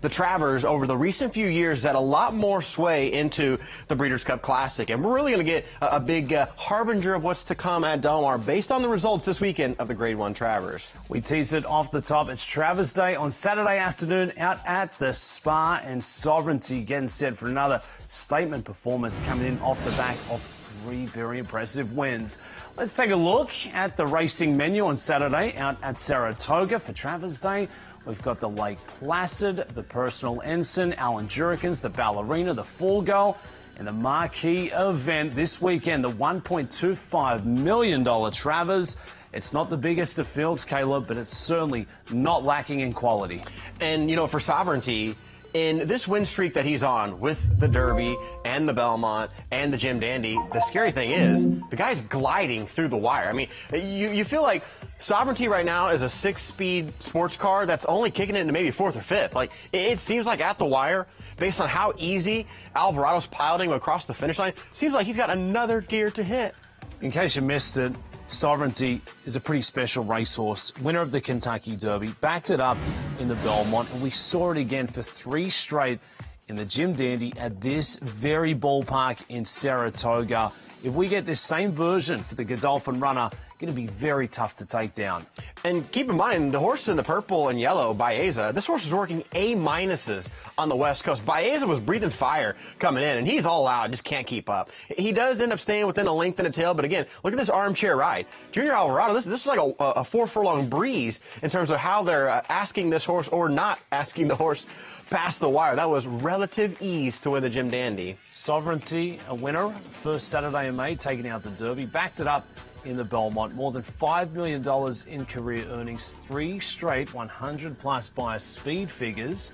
the Travers over the recent few years had a lot more sway into the Breeders' Cup Classic. And we're really going to get a big harbinger of what's to come at Del Mar based on the results this weekend of the Grade 1 Travers. We teased it off the top. It's Travers Day on Saturday afternoon out at the Spa, and Sovereignty getting set for another statement performance coming in off the back of 3 very impressive wins. Let's take a look at the racing menu on Saturday out at Saratoga for Travers Day. We've got the Lake Placid, the Personal Ensign, Alan Jurikens, the Ballerina, the Fall Girl, and the marquee event this weekend, the $1.25 million Travers. It's not the biggest of fields, Caleb, but it's certainly not lacking in quality. And, you know, for Sovereignty, in this win streak that he's on with the Derby and the Belmont and the Jim Dandy, the scary thing is the guy's gliding through the wire. I mean, you feel like Sovereignty right now is a 6-speed sports car that's only kicking it into maybe 4th or 5th. Like, it seems like at the wire, based on how easy Alvarado's piloting across the finish line, seems like he's got another gear to hit. In case you missed it, Sovereignty is a pretty special racehorse, winner of the Kentucky Derby, backed it up in the Belmont, and we saw it again for 3 straight in the Jim Dandy at this very ballpark in Saratoga. If we get this same version for the Godolphin runner, going to be very tough to take down. And keep in mind, the horse in the purple and yellow, Baeza, this horse was working A-minuses on the West Coast. Baeza was breathing fire coming in, and he's all out, just can't keep up. He does end up staying within a length and a tail, but again, look at this armchair ride. Junior Alvarado, this is like a 4-furlong breeze in terms of how they're asking this horse or not asking the horse past the wire. That was relative ease to win the Jim Dandy. Sovereignty, a winner, first Saturday in May, taking out the Derby, backed it up in the Belmont. More than $5 million in career earnings, 3 straight 100-plus by speed figures.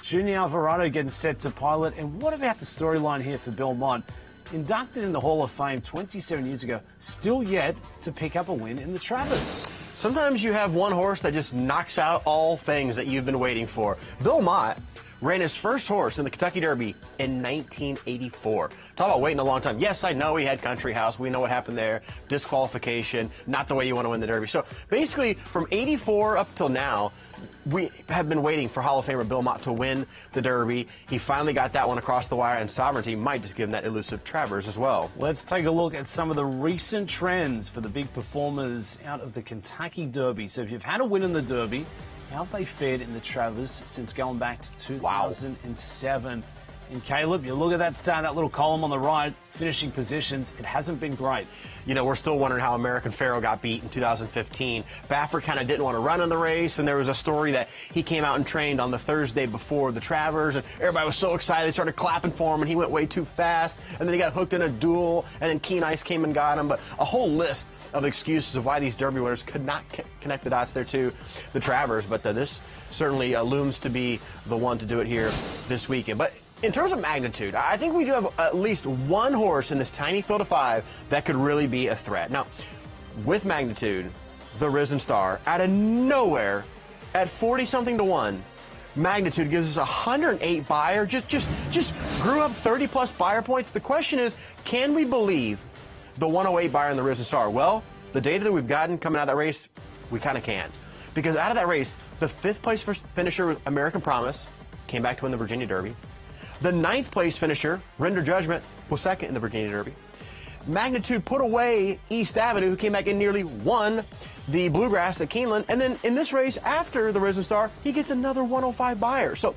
Junior Alvarado getting set to pilot. And what about the storyline here for Belmont? Inducted in the Hall of Fame 27 years ago, still yet to pick up a win in the Travers. Sometimes you have one horse that just knocks out all things that you've been waiting for. Bill Mott ran his first horse in the Kentucky Derby in 1984. Talk about waiting a long time. Yes, I know he had Country House. We know what happened there. Disqualification, not the way you want to win the Derby. So basically, from 84 up till now, we have been waiting for Hall of Famer Bill Mott to win the Derby. He finally got that one across the wire, and Sovereignty might just give him that elusive Travers as well. Let's take a look at some of the recent trends for the big performers out of the Kentucky Derby. So if you've had a win in the Derby, how have they fared in the Travers since going back to 2007? Wow. And Caleb, you look at that little column on the right, finishing positions, it hasn't been great. You know, we're still wondering how American Pharoah got beat in 2015. Baffert kind of didn't want to run in the race, and there was a story that he came out and trained on the Thursday before the Travers, and everybody was so excited, they started clapping for him, and he went way too fast, and then he got hooked in a duel, and then Keen Ice came and got him, but a whole list of excuses of why these Derby winners could not connect the dots there to the Travers, but this certainly looms to be the one to do it here this weekend. But in terms of magnitude, I think we do have at least one horse in this tiny field of 5 that could really be a threat. Now, with magnitude, the Risen Star, out of nowhere, at 40-something to 1, Magnitude gives us 108 buyer, just grew up 30-plus buyer points. The question is, can we believe the 108 buyer in the Risen Star? Well, the data that we've gotten coming out of that race, we kind of can. Because out of that race, the 5th place finisher with American Promise came back to win the Virginia Derby. The 9th place finisher, Render Judgment, was 2nd in the Virginia Derby. Magnitude put away East Avenue, who came back and nearly won the Bluegrass at Keeneland. And then in this race, after the Risen Star, he gets another 105 buyer. So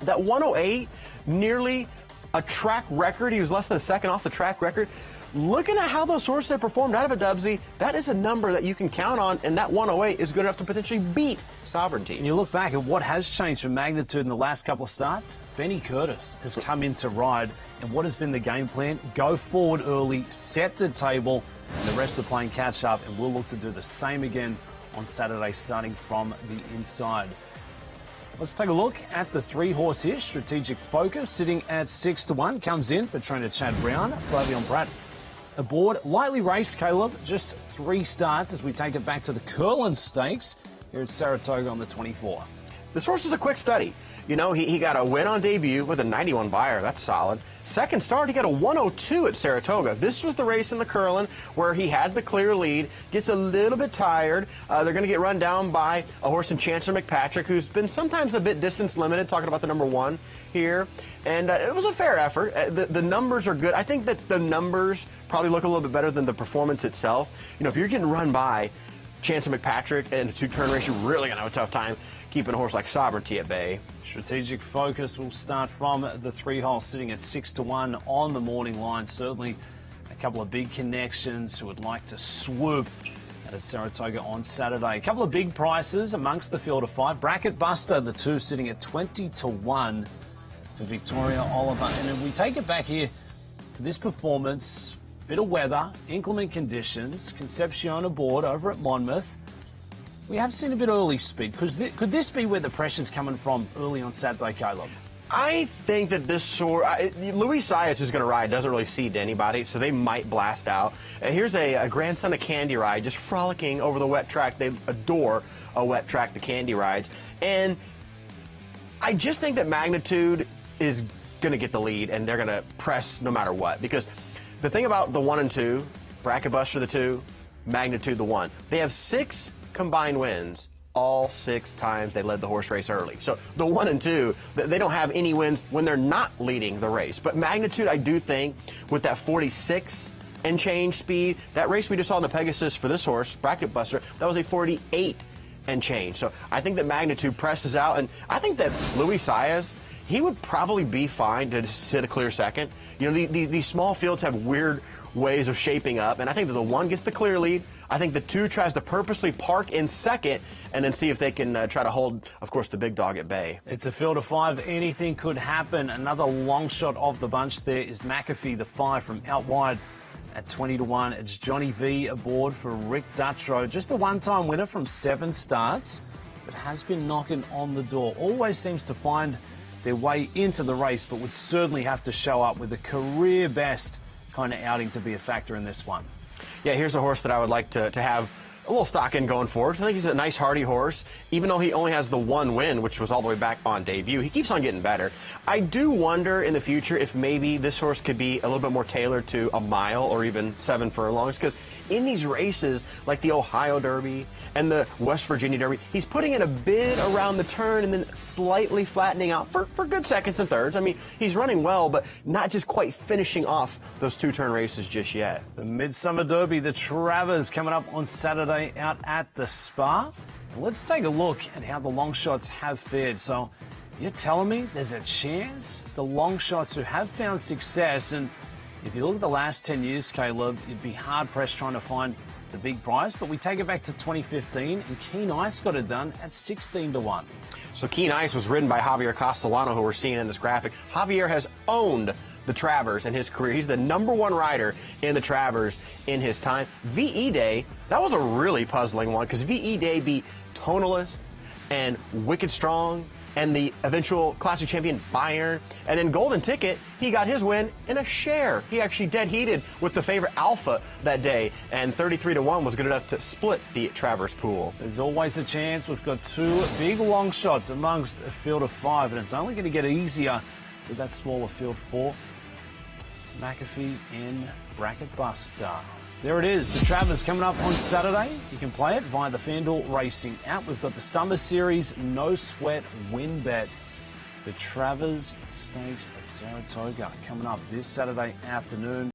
that 108, nearly a track record. He was less than a second off the track record. Looking at how those horses have performed out of a Dubsy, that is a number that you can count on, and that 108 is good enough to potentially beat Sovereignty. And you look back at what has changed for Magnitude in the last couple of starts. Benny Curtis has come in to ride, and what has been the game plan? Go forward early, set the table, and the rest are playing catch up, and we'll look to do the same again on Saturday, starting from the inside. Let's take a look at the 3-horse here. Strategic Focus, sitting at 6 to 1, comes in for trainer Chad Brown. Flavion Pratt aboard. Lightly raced, Caleb. Just 3 starts as we take it back to the Keller and Stakes here at Saratoga on the 24th. This horse is a quick study. You know, he got a win on debut with a 91 buyer. That's solid. Second start, he got a 102 at Saratoga. This was the race in the Curlin where he had the clear lead, gets a little bit tired. They're going to get run down by a horse in Chancellor McPatrick, who's been sometimes a bit distance limited, talking about the number 1 here. And it was a fair effort. The numbers are good. I think that the numbers probably look a little bit better than the performance itself. You know, if you're getting run by Chancellor McPatrick in a 2-turn race, you're really going to have a tough time keeping a horse like Sovereignty at bay. Strategic focus will start from the 3-hole, sitting at 6-1 on the morning line. Certainly a couple of big connections who would like to swoop at Saratoga on Saturday. A couple of big prices amongst the field of 5. Bracket Buster, the 2 sitting at 20-1 for Victoria Oliver. And if we take it back here to this performance, bit of weather, inclement conditions, Concepcion aboard over at Monmouth. We have seen a bit early speed. Could this be where the pressure's coming from early on Saturday, Caleb? I think that this sort, Luis Saez, who's going to ride, doesn't really cede to anybody, so they might blast out. Here's a grandson of Candy Ride just frolicking over the wet track. They adore a wet track, the Candy Rides. And I just think that Magnitude is going to get the lead, and they're going to press no matter what. Because the thing about the 1 and 2, Bracket Buster the 2, Magnitude the 1, they have 6 combined wins all 6 times they led the horse race early. So the 1 and 2, they don't have any wins when they're not leading the race. But Magnitude, I do think, with that 46 and change speed, that race we just saw in the Pegasus for this horse, Bracket Buster, that was a 48 and change. So I think that Magnitude presses out, and I think that Luis Saez, he would probably be fine to just sit a clear second. You know, these small fields have weird ways of shaping up, and I think that the 1 gets the clear lead. I think the 2 tries to purposely park in second and then see if they can try to hold, of course, the big dog at bay. It's a field of 5. Anything could happen. Another long shot of the bunch there is McAfee, the 5 from out wide at 20-1. It's Johnny V aboard for Rick Dutrow. Just a one-time winner from 7 starts, but has been knocking on the door. Always seems to find their way into the race, but would certainly have to show up with a career best kind of outing to be a factor in this one. Yeah, here's a horse that I would like to have a little stock in going forward. I think he's a nice, hardy horse. Even though he only has the 1 win, which was all the way back on debut, he keeps on getting better. I do wonder in the future if maybe this horse could be a little bit more tailored to a mile or even 7 furlongs, because in these races, like the Ohio Derby and the West Virginia Derby, he's putting in a bid around the turn and then slightly flattening out for good seconds and thirds. I mean, he's running well, but not just quite finishing off those 2-turn races just yet. The Midsummer Derby, the Travers, coming up on Saturday out at the Spa. And let's take a look at how the long shots have fared. So you're telling me there's a chance the long shots who have found success, and if you look at the last 10 years, Caleb, you'd be hard-pressed trying to find the big prize, but we take it back to 2015, and Keen Ice got it done at 16-1. So Keen Ice was ridden by Javier Castellano, who we're seeing in this graphic. Javier has owned the Travers in his career. He's the #1 rider in the Travers in his time. VE Day, that was a really puzzling one, because VE Day beat Tonalist and Wicked Strong and the eventual Classic champion Bayern. And then Golden Ticket, he got his win in a share. He actually dead heated with the favorite Alpha that day, and 33-1 was good enough to split the Travers pool. There's always a chance. We've got 2 big long shots amongst a field of 5, and it's only going to get easier with that smaller field 4. McAfee in Bracket Buster. There it is. The Travers coming up on Saturday. You can play it via the FanDuel Racing app. We've got the Summer Series No Sweat Win Bet. The Travers Stakes at Saratoga coming up this Saturday afternoon.